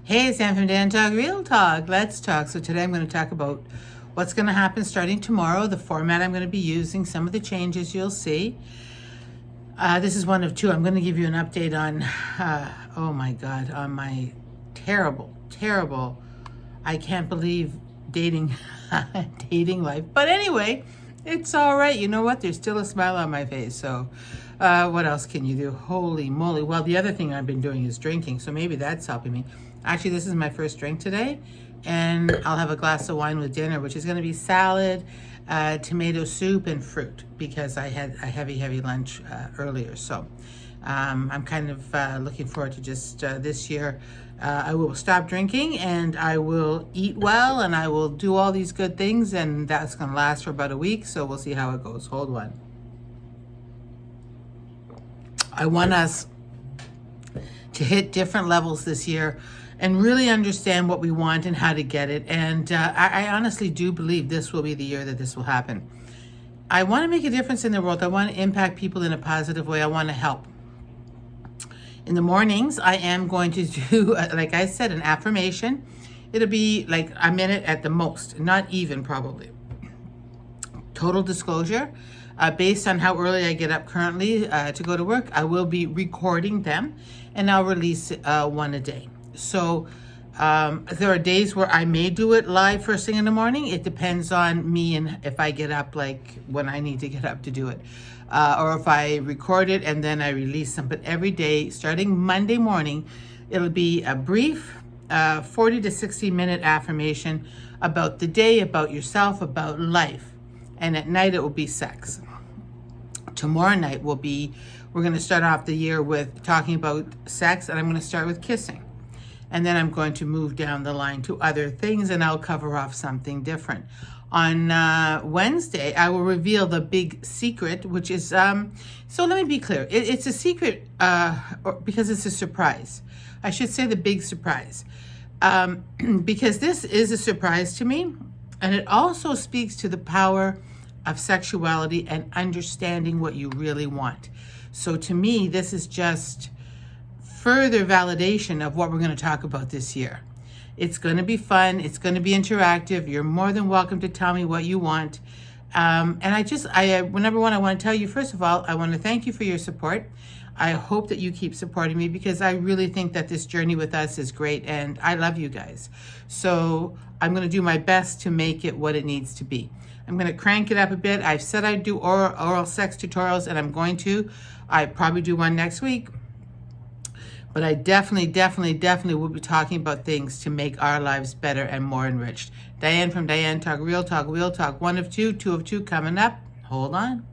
Hey, it's Anne from DianeTalk, Real Talk. Let's talk. So today I'm going to talk about what's going to happen starting tomorrow, the format I'm going to be using, some of the changes you'll see. This is one of two. I'm going to give you an update on, oh my God, on my terrible, I can't believe dating life. But anyway, it's all right. You know what? There's still a smile on my face. So what else can you do? Holy moly. Well, the other thing I've been doing is drinking. So maybe that's helping me. Actually, this is my first drink today. And I'll have a glass of wine with dinner, which is going to be salad, tomato soup, and fruit, because I had a heavy lunch earlier. So I'm kind of looking forward to just this year. I will stop drinking and I will eat well and I will do all these good things, and that's going to last for about a week. So we'll see how it goes. Hold on. I want us to hit different levels this year and really understand what we want and how to get it. And I honestly do believe this will be the year that this will happen. I want to make a difference in the world. I want to impact people in a positive way. I want to help. In the mornings, I am going to do, like I said, an affirmation. It'll be like a minute at the most, not even probably. Total disclosure, based on how early I get up currently to go to work, I will be recording them and I'll release one a day. So there are days where I may do it live first thing in the morning. It depends on me and if I get up, like when I need to get up to do it. Or if I record it and then I release them. But every day, starting Monday morning, it'll be a brief 40 to 60 minute affirmation about the day, about yourself, about life. And at night it will be sex. Tomorrow night we're going to start off the year with talking about sex, and I'm going to start with kissing. And then I'm going to move down the line to other things, and I'll cover off something different. On Wednesday, I will reveal the big secret, which is, so let me be clear. It's a secret because it's a surprise. I should say the big surprise. Because this is a surprise to me, and it also speaks to the power of sexuality and understanding what you really want. So to me, this is just further validation of what we're going to talk about this year. It's going to be fun. It's going to be interactive. You're more than welcome to tell me what you want. And number one, I want to tell you, first of all, I want to thank you for your support. I hope that you keep supporting me because I really think that this journey with us is great and I love you guys. So I'm going to do my best to make it what it needs to be. I'm going to crank it up a bit. I've said I'd do oral sex tutorials, and I'm going to. I probably do one next week. But I definitely will be talking about things to make our lives better and more enriched. Diane from DianeTalk, Real Talk, Wheel Talk, one of two of two coming up. Hold on.